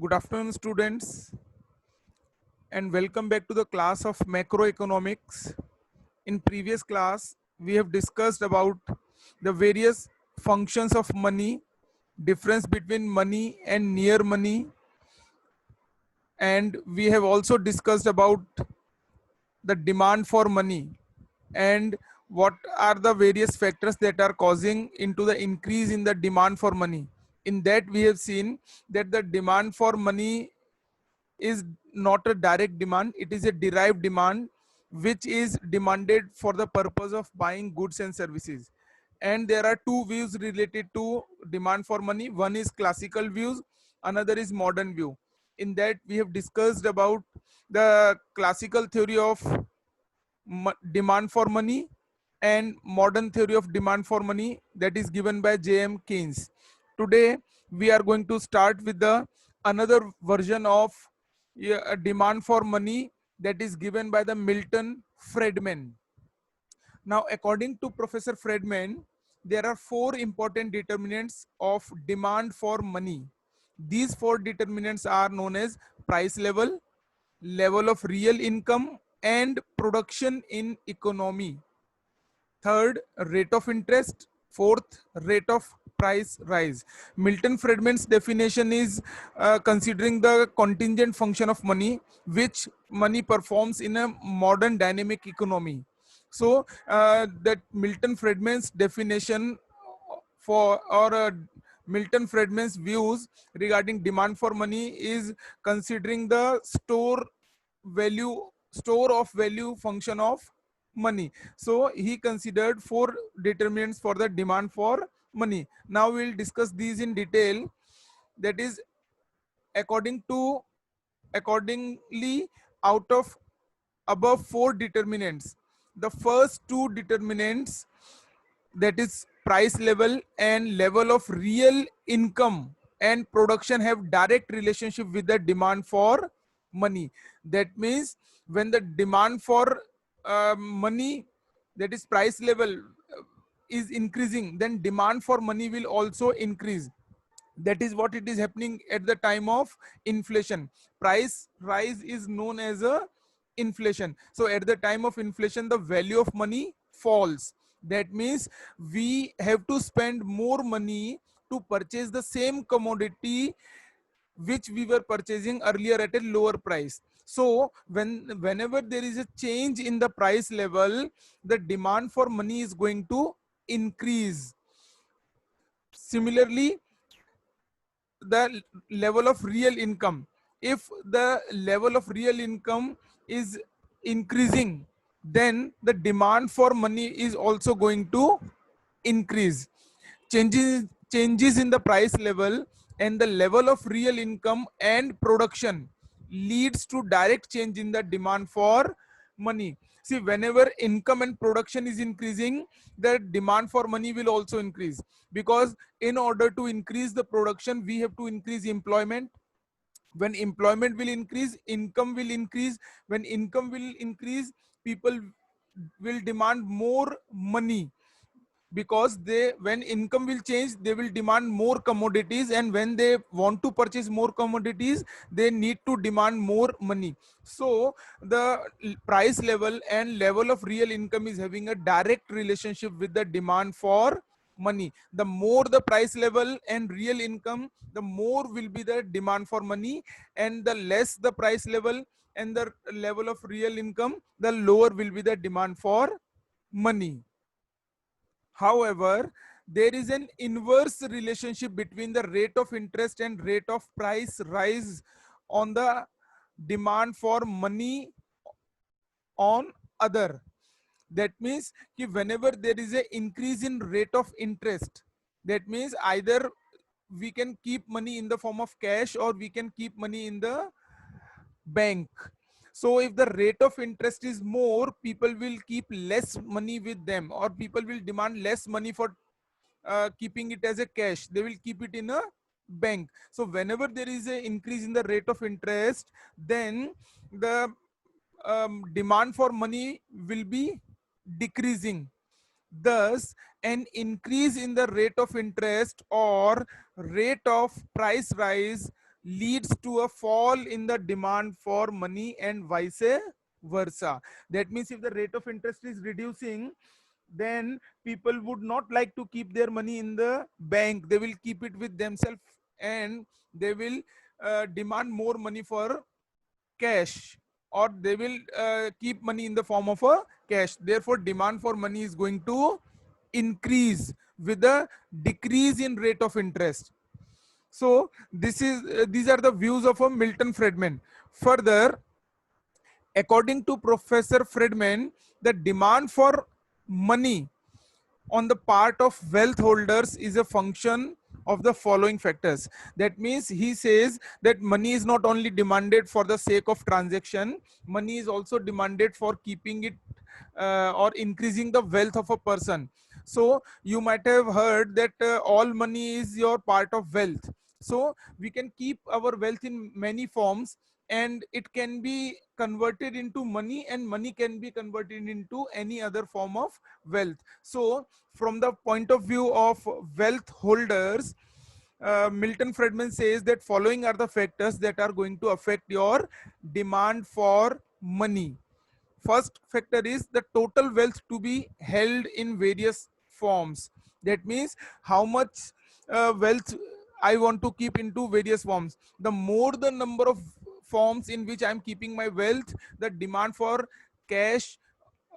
Good afternoon, students, and welcome back to the class of macroeconomics. In previous class, we have discussed about the various functions of money, difference between money and near money, and we have also discussed about the demand for money and what are the various factors that are causing into the increase in the demand for money. In that, we have seen that the demand for money is not a direct demand, it is a derived demand which is demanded for the purpose of buying goods and services. And there are two views related to demand for money. One is classical views, another is modern view. In that, we have discussed about the classical theory of demand for money and modern theory of demand for money that is given by J.M. Keynes. Today we are going to start with the another version of a demand for money that is given by the Milton Friedman. Now, according to Professor Friedman, there are four important determinants of demand for money. These four determinants are known as price level, level of real income, and production in economy. Third, rate of interest. Fourth, rate of price rise. Milton Friedman's definition is considering the contingent function of money, which money performs in a modern dynamic economy. So that Milton Friedman's definition for Milton Friedman's views regarding demand for money is considering the store of value function of money. So he considered four determinants for the demand for money. Now we'll discuss these in detail. That is accordingly, out of above four determinants, the first two determinants, that is price level and level of real income and production, have direct relationship with the demand for money. That means when the demand for money, that is price level, is increasing, then demand for money will also increase. That is what it is happening at the time of inflation. Price rise is known as a inflation. So at the time of inflation, the value of money falls. That means we have to spend more money to purchase the same commodity which we were purchasing earlier at a lower price. So whenever there is a change in the price level, the demand for money is going to increase. Similarly, the level of real income, if the level of real income is increasing, then the demand for money is also going to increase. Changes in the price level and the level of real income and production leads to direct change in the demand for money. See, whenever income and production is increasing, the demand for money will also increase, because in order to increase the production, we have to increase employment. When employment will increase, income will increase. When income will increase, people will demand more money, because they, when income will change, they will demand more commodities, and when they want to purchase more commodities, they need to demand more money. So the price level and level of real income is having a direct relationship with the demand for money. The more the price level and real income, the more will be the demand for money, and the less the price level and the level of real income, the lower will be the demand for money. However, there is an inverse relationship between the rate of interest and rate of price rise on the demand for money on other. That means whenever there is an increase in rate of interest, that means either we can keep money in the form of cash or we can keep money in the bank. So if the rate of interest is more, people will keep less money with them, or people will demand less money for keeping it as a cash. They will keep it in a bank. So whenever there is an increase in the rate of interest, then the demand for money will be decreasing. Thus, an increase in the rate of interest or rate of price rise leads to a fall in the demand for money and vice versa. That means if the rate of interest is reducing, then people would not like to keep their money in the bank. They will keep it with themselves, and they will demand more money for cash, or they will keep money in the form of a cash. Therefore demand for money is going to increase with a decrease in rate of interest. So this is these are the views of a Milton Friedman. Further, according to Professor Friedman, the demand for money on the part of wealth holders is a function of the following factors. That means he says that money is not only demanded for the sake of transaction, money is also demanded for keeping it or increasing the wealth of a person. So you might have heard that all money is your part of wealth. So we can keep our wealth in many forms, and it can be converted into money, and money can be converted into any other form of wealth. So from the point of view of wealth holders, Milton Friedman says that following are the factors that are going to affect your demand for money. First factor is the total wealth to be held in various forms. That means how much wealth I want to keep into various forms. The more the number of forms in which I'm keeping my wealth, the demand for cash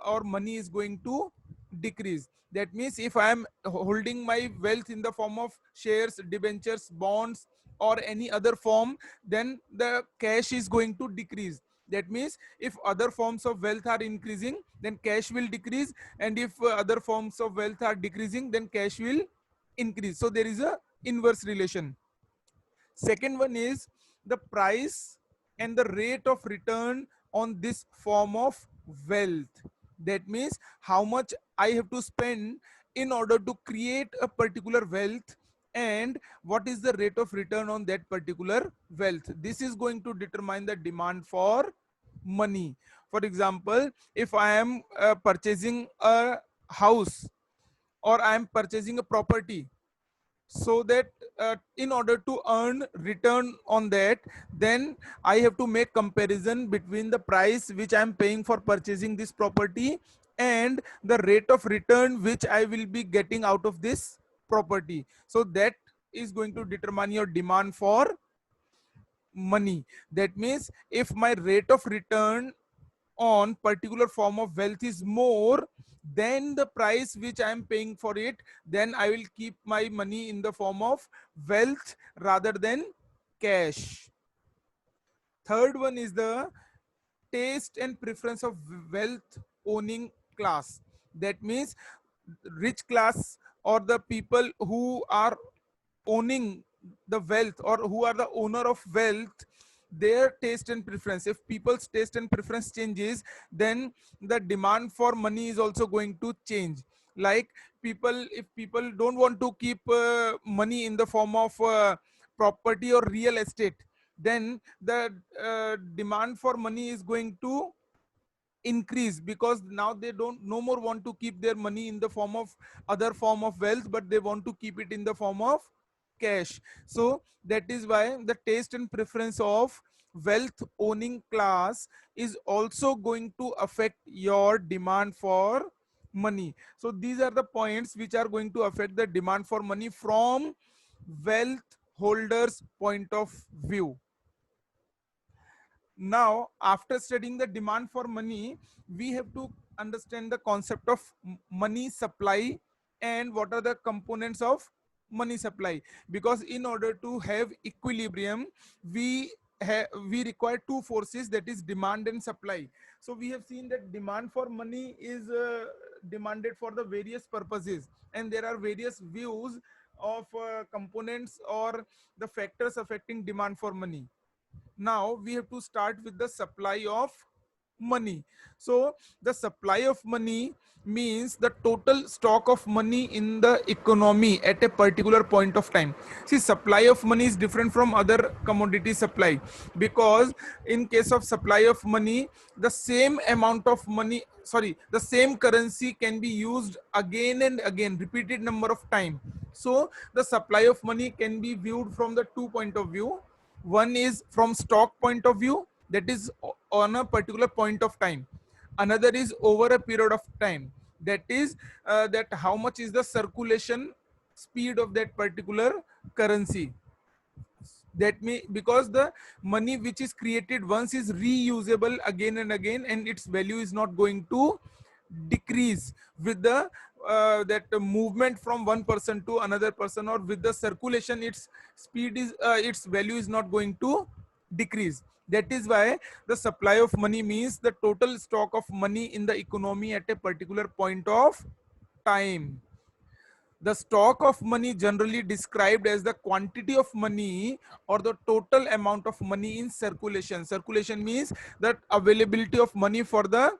or money is going to decrease. That means if I am holding my wealth in the form of shares, debentures, bonds, or any other form, then the cash is going to decrease. That means if other forms of wealth are increasing, then cash will decrease, and if other forms of wealth are decreasing, then cash will increase. So there is a inverse relation. Second one is the price and the rate of return on this form of wealth. That means how much I have to spend in order to create a particular wealth, and what is the rate of return on that particular wealth. This is going to determine the demand for money. For example, if I am purchasing a house, or I am purchasing a property, so that in order to earn return on that, then I have to make comparison between the price which I'm paying for purchasing this property and the rate of return which I will be getting out of this property. So that is going to determine your demand for money. That means if my rate of return on particular form of wealth is more than the price which I am paying for it, then I will keep my money in the form of wealth rather than cash. Third one is the taste and preference of wealth owning class. That means rich class, or the people who are owning the wealth, or who are the owner of wealth, their taste and preference. If people's taste and preference changes, then the demand for money is also going to change. Like people, if people don't want to keep money in the form of property or real estate, then the demand for money is going to increase, because now they don't no more want to keep their money in the form of other form of wealth, but they want to keep it in the form of cash. So that is why the taste and preference of wealth owning class is also going to affect your demand for money. So these are the points which are going to affect the demand for money from wealth holders point of view. Now after studying the demand for money, we have to understand the concept of money supply and what are the components of money supply. Because in order to have equilibrium, we require two forces, that is demand and supply. So we have seen that demand for money is demanded for the various purposes, and there are various views of components or the factors affecting demand for money. Now we have to start with the supply of money. So the supply of money means the total stock of money in the economy at a particular point of time. See, supply of money is different from other commodity supply, because in case of supply of money, the same amount of money, sorry, the same currency can be used again and again, repeated number of time. So the supply of money can be viewed from the two point of view. One is from stock point of view, that is on a particular point of time. Another is over a period of time, that is that how much is the circulation speed of that particular currency. That means because the money which is created once is reusable again and again, and its value is not going to decrease with the that movement from one person to another person, or with the circulation its speed is its value is not going to decrease. That is why the supply of money means the total stock of money in the economy at a particular point of time. The stock of money generally described as the quantity of money or the total amount of money in circulation. Circulation means that availability of money for the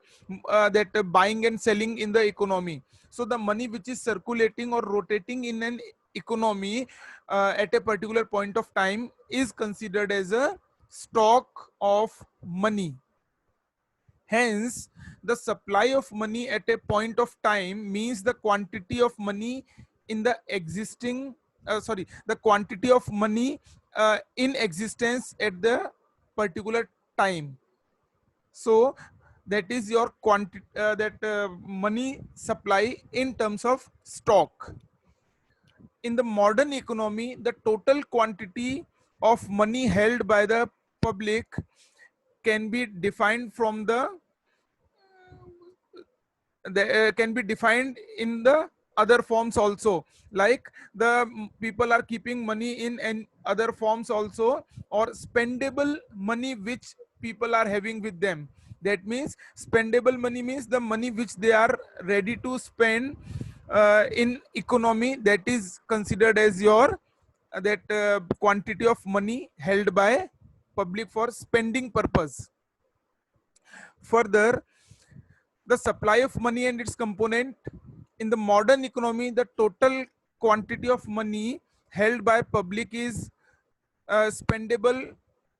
that buying and selling in the economy. So the money which is circulating or rotating in an economy at a particular point of time is considered as a stock of money. Hence, the supply of money at a point of time means the quantity of money in the existing, the quantity of money in existence at the particular time. So that is your quantity, that money supply in terms of stock. In the modern economy, the total quantity of money held by the public can be defined from the can be defined in the other forms also, like the people are keeping money in and other forms also, or spendable money which people are having with them. That means spendable money means the money which they are ready to spend in economy, that is considered as your that quantity of money held by public for spending purpose. Further, the supply of money and its component. In the modern economy, the total quantity of money held by public is spendable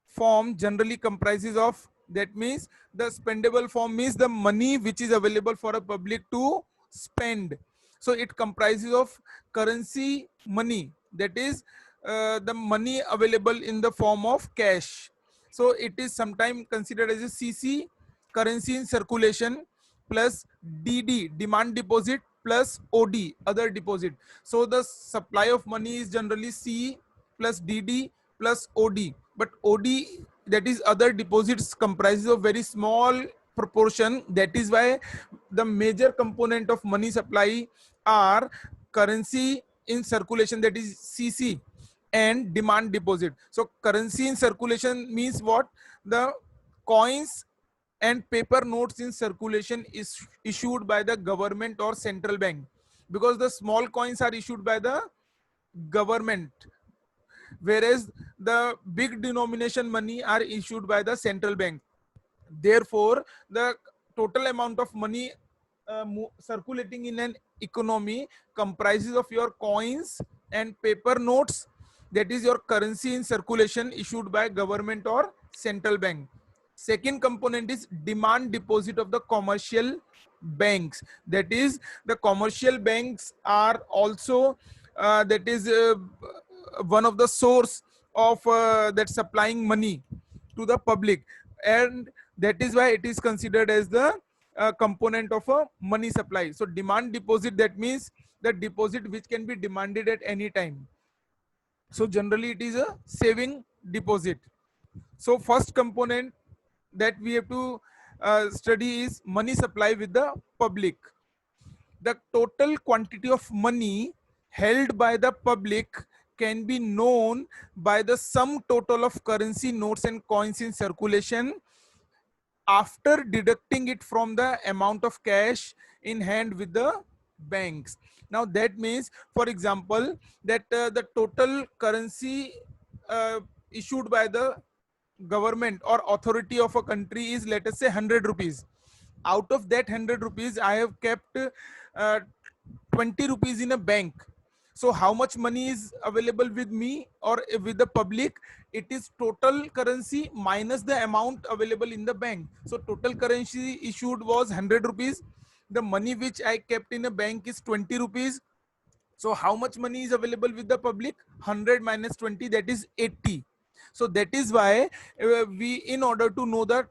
form generally comprises of, that means the spendable form means the money which is available for a public to spend. So it comprises of currency money, that is the money available in the form of cash. So it is sometimes considered as a CC, currency in circulation, plus DD, demand deposit, plus OD, other deposit. So the supply of money is generally C plus DD plus OD. But OD, that is other deposits, comprises of very small proportion. That is why the major component of money supply are currency in circulation, that is CC, and demand deposit. So currency in circulation means what? The coins and paper notes in circulation is issued by the government or central bank, because the small coins are issued by the government, whereas the big denomination money are issued by the central bank. Therefore the total amount of money circulating in an economy comprises of your coins and paper notes, that is your currency in circulation issued by government or central bank. Second component is demand deposit of the commercial banks, that is the commercial banks are also that is one of the source of that supplying money to the public, and that is why it is considered as the component of a money supply. So demand deposit, that means the deposit which can be demanded at any time. So generally it is a saving deposit. So first component that we have to study is money supply with the public. The total quantity of money held by the public can be known by the sum total of currency notes and coins in circulation after deducting it from the amount of cash in hand with the banks. Now that means, for example, that the total currency issued by the government or authority of a country is, let us say, 100 rupees. Out of that 100 rupees, I have kept 20 rupees in a bank. So how much money is available with me or with the public? It is total currency minus the amount available in the bank. So total currency issued was 100 rupees. The money which I kept in a bank is 20 rupees. So how much money is available with the public? 100 minus 20, that is 80. So that is why we, in order to know the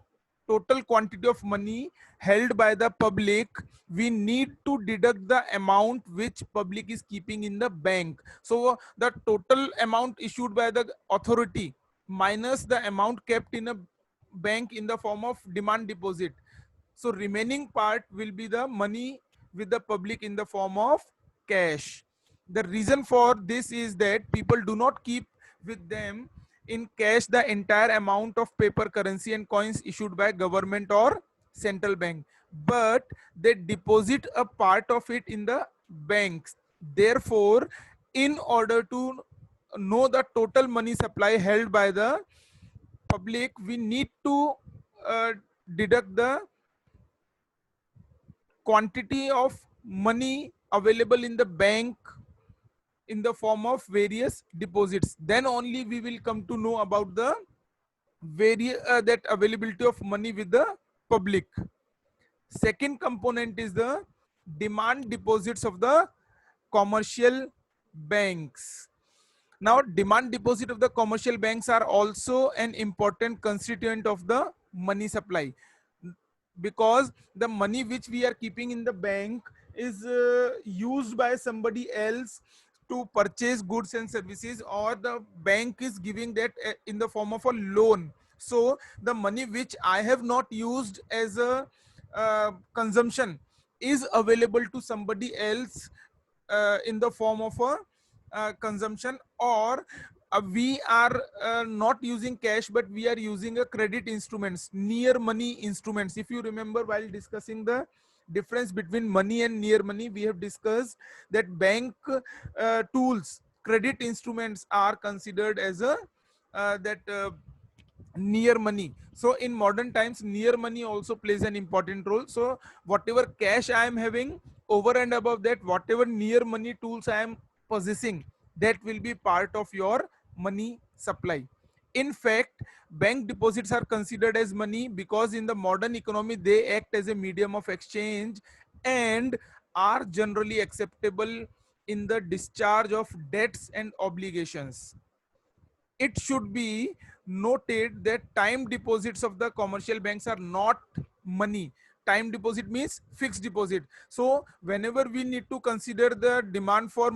total quantity of money held by the public, we need to deduct the amount which public is keeping in the bank. So the total amount issued by the authority minus the amount kept in a bank in the form of demand deposit. So remaining part will be the money with the public in the form of cash. The reason for this is that people do not keep with them in cash the entire amount of paper currency and coins issued by government or central bank, but they deposit a part of it in the banks. Therefore, in order to know the total money supply held by the public, we need to uh, deduct the quantity of money available in the bank in the form of various deposits. Then only we will come to know about the that availability of money with the public. Second component is the demand deposits of the commercial banks. Now, demand deposit of the commercial banks are also an important constituent of the money supply, because the money which we are keeping in the bank is used by somebody else to purchase goods and services, or the bank is giving that in the form of a loan. So the money which I have not used as a consumption is available to somebody else in the form of a consumption, or we are not using cash, but we are using a credit instruments, near money instruments. If you remember, while discussing the difference between money and near money, we have discussed that bank tools, credit instruments are considered as a that near money. So in modern times, near money also plays an important role. So whatever cash I am having, over and above that, whatever near money tools I am possessing, that will be part of your money supply. In fact, bank deposits are considered as money because in the modern economy they act as a medium of exchange and are generally acceptable in the discharge of debts and obligations. It should be noted that time deposits of the commercial banks are not money. Time deposit means fixed deposit. So whenever we need to consider the demand for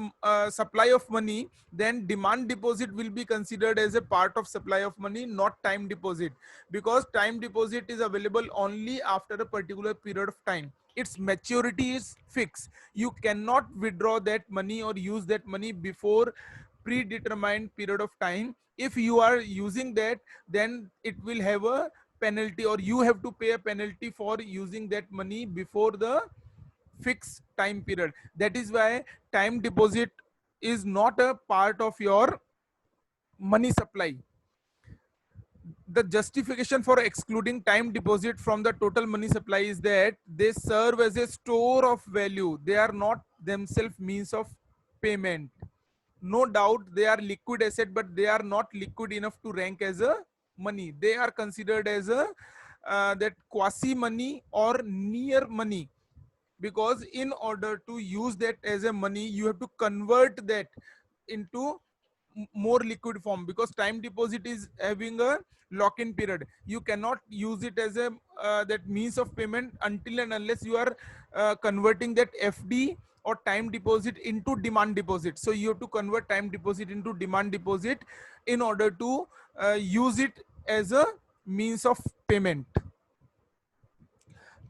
supply of money, then demand deposit will be considered as a part of supply of money, not time deposit, because time deposit is available only after a particular period of time. Its maturity is fixed. You cannot withdraw that money or use that money before predetermined period of time. If you are using that, then it will have a penalty, or you have to pay a penalty for using that money before the fixed time period. That is why time deposit is not a part of your money supply. The justification for excluding time deposit from the total money supply is that they serve as a store of value. They are not themselves means of payment. No doubt they are liquid asset, but they are not liquid enough to rank as a money. They are considered as a that quasi money or near money, because in order to use that as a money, you have to convert that into more liquid form, because time deposit is having a lock-in period. You cannot use it as a that means of payment until and unless you are converting that FD or time deposit into demand deposit. So you have to convert time deposit into demand deposit in order to use it as a means of payment.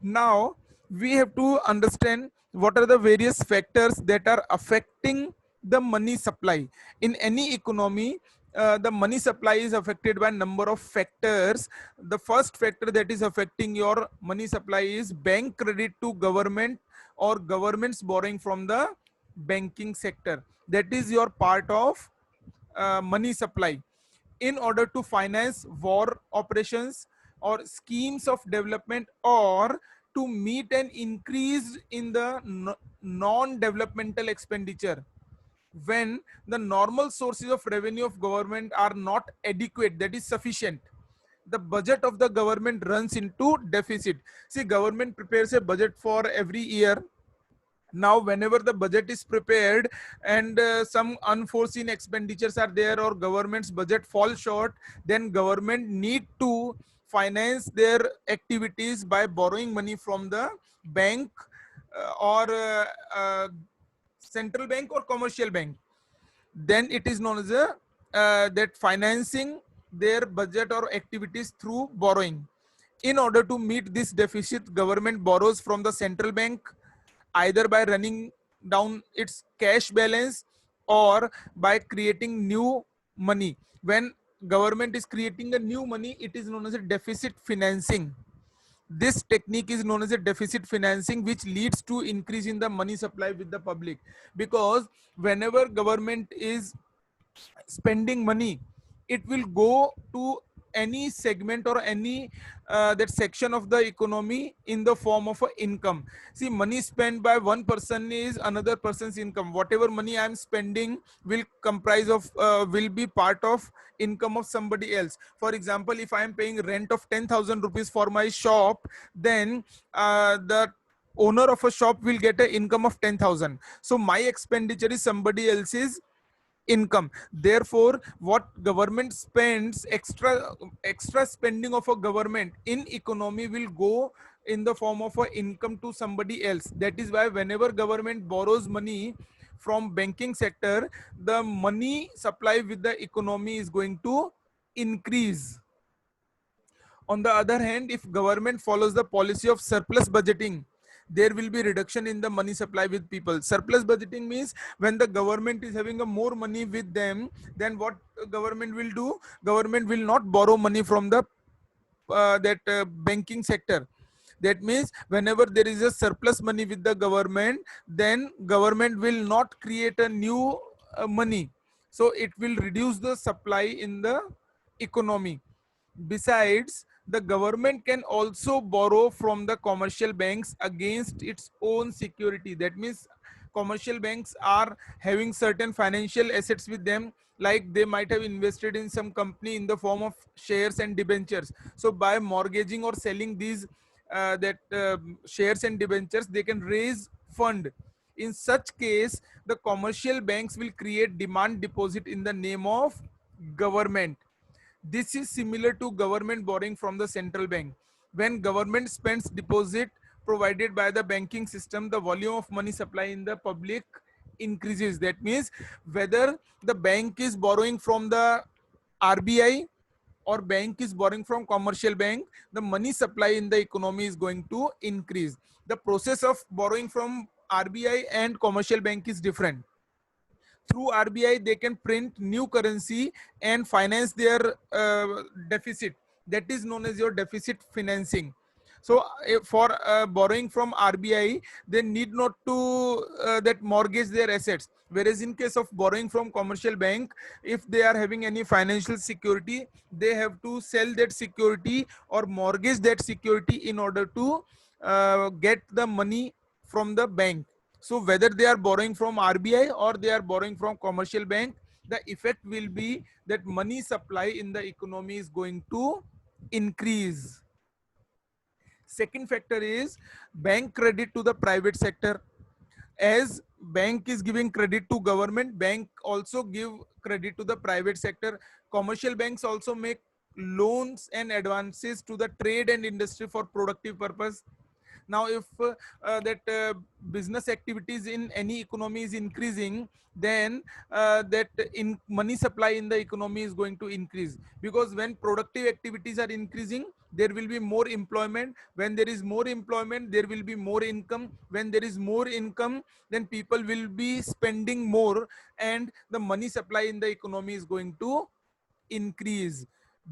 Now we have to understand what are the various factors that are affecting the money supply. In any economy, the money supply is affected by a number of factors. The first factor that is affecting your money supply is bank credit to government or government's borrowing from the banking sector. That is your part of money supply. In order to finance war operations or schemes of development, or to meet an increase in the non-developmental expenditure, when the normal sources of revenue of government are not adequate, that is sufficient, the budget of the government runs into deficit. See, government prepares a budget for every year, Now whenever the budget is prepared and some unforeseen expenditures are there or government's budget falls short, then government need to finance their activities by borrowing money from the bank or central bank or commercial bank. Then it is known as a that financing their budget or activities through borrowing. In order to meet this deficit, government borrows from the central bank either by running down its cash balance or by creating new money. When government is creating a new money, it is known as a deficit financing. This technique is known as a deficit financing, which leads to increase in the money supply with the public, because whenever government is spending money, it will go to any segment or any that section of the economy in the form of a income. See, money spent by one person is another person's income. Whatever money I am spending will comprise of will be part of income of somebody else. For example, if I am paying rent of 10,000 rupees for my shop, then the owner of a shop will get an income of 10,000. So my expenditure is somebody else's income. Therefore, what government spends, extra spending of a government in economy will go in the form of a income to somebody else. That is why whenever government borrows money from banking sector, the money supply with the economy is going to increase. On the other hand, if government follows the policy of surplus budgeting, there will be reduction in the money supply with people. Surplus budgeting means when the government is having a more money with them, then what government will do? Government will not borrow money from the that banking sector. That means whenever there is a surplus money with the government, then government will not create a new money. So it will reduce the supply in the economy. Besides, the government can also borrow from the commercial banks against its own security. That means commercial banks are having certain financial assets with them, like they might have invested in some company in the form of shares and debentures. So by mortgaging or selling these shares and debentures, they can raise fund. In such case, the commercial banks will create demand deposit in the name of government. This is similar to government borrowing from the central bank. When government spends deposit provided by the banking system, the volume of money supply in the public increases. That means whether the bank is borrowing from the RBI or bank is borrowing from commercial bank, the money supply in the economy is going to increase. The process of borrowing from RBI and commercial bank is different. Through RBI, they can print new currency and finance their deficit. That is known as your deficit financing. So for borrowing from RBI, they need not to that mortgage their assets. Whereas in case of borrowing from commercial bank, if they are having any financial security, they have to sell that security or mortgage that security in order to get the money from the bank. So whether they are borrowing from RBI or they are borrowing from commercial bank, the effect will be that money supply in the economy is going to increase. Second factor is bank credit to the private sector. As bank is giving credit to government, bank also give credit to the private sector. Commercial banks also make loans and advances to the trade and industry for productive purpose. Now if that business activities in any economy is increasing, then that in money supply in the economy is going to increase, because when productive activities are increasing, there will be more employment. When there is more employment, there will be more income. When there is more income, then people will be spending more, and the money supply in the economy is going to increase.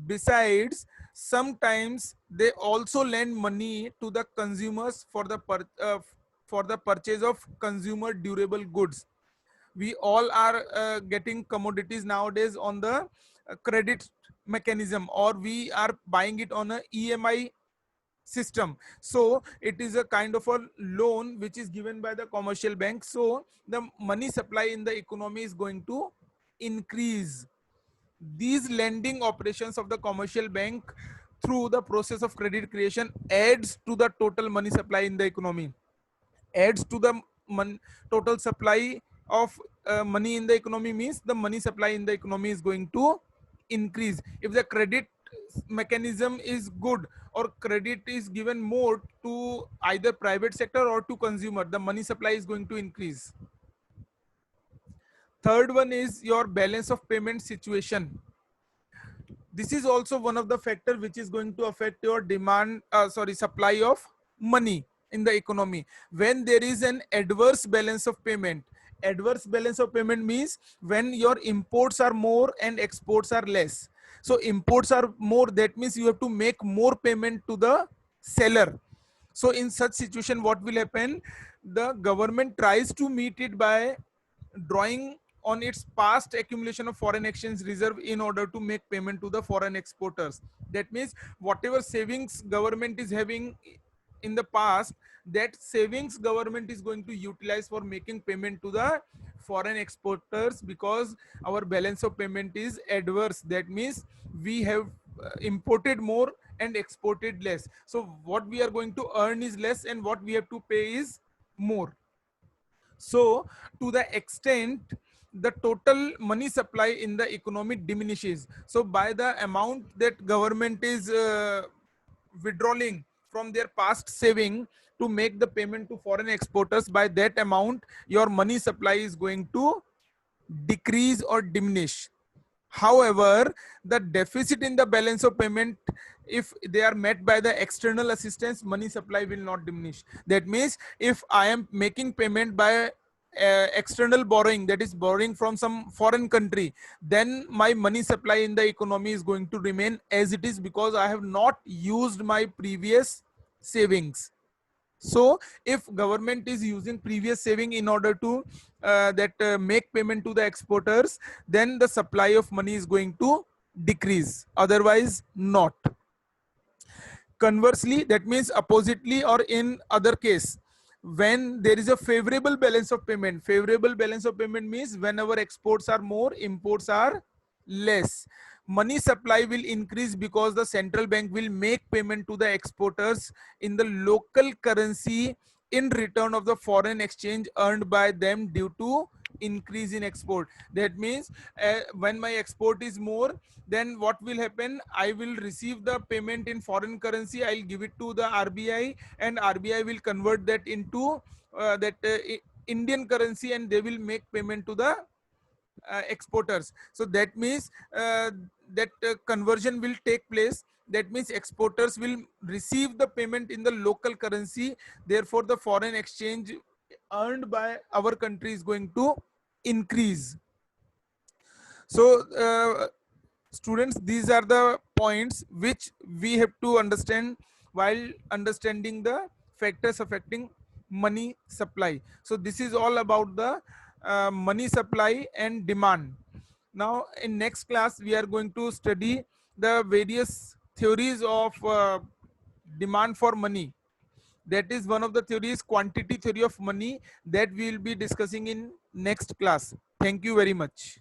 Besides, sometimes they also lend money to the consumers for the purchase of consumer durable goods. We all are getting commodities nowadays on the credit mechanism, or we are buying it on a EMI system. So it is a kind of a loan which is given by the commercial bank. So the money supply in the economy is going to increase. These lending operations of the commercial bank through the process of credit creation adds to the total money supply in the economy, adds to the total supply of money in the economy means the money supply in the economy is going to increase. If the credit mechanism is good or credit is given more to either private sector or to consumer, the money supply is going to increase. Third one is your balance of payment situation. This is also one of the factor which is going to affect your supply of money in the economy. When there is an adverse balance of payment, adverse balance of payment means when your imports are more and exports are less. So imports are more, that means you have to make more payment to the seller. So in such situation, what will happen? The government tries to meet it by drawing on its past accumulation of foreign exchange reserve in order to make payment to the foreign exporters. That means whatever savings government is having in the past, that savings government is going to utilize for making payment to the foreign exporters, because our balance of payment is adverse. That means we have imported more and exported less. So what we are going to earn is less and what we have to pay is more. So to the extent the total money supply in the economy diminishes, so by the amount that government is withdrawing from their past saving to make the payment to foreign exporters, by that amount your money supply is going to decrease or diminish. However, the deficit in the balance of payment, if they are met by the external assistance, money supply will not diminish. That means if I am making payment by external borrowing, that is borrowing from some foreign country, then my money supply in the economy is going to remain as it is, because I have not used my previous savings. So if government is using previous saving in order to make payment to the exporters, then the supply of money is going to decrease, otherwise not. Conversely, that means oppositely, or in other case, when there is a favorable balance of payment, favorable balance of payment means when our exports are more, imports are less, money supply will increase because the central bank will make payment to the exporters in the local currency in return of the foreign exchange earned by them due to increase in export. That means when my export is more, then what will happen? I will receive the payment in foreign currency, I'll give it to the RBI, and RBI will convert that into Indian currency, and they will make payment to the exporters. So that means conversion will take place. That means exporters will receive the payment in the local currency, therefore the foreign exchange earned by our country is going to increase. So students, these are the points which we have to understand while understanding the factors affecting money supply. So this is all about the money supply and demand. Now in next class we are going to study the various theories of demand for money. That is one of the theories, quantity theory of money, that we will be discussing in next class. Thank you very much.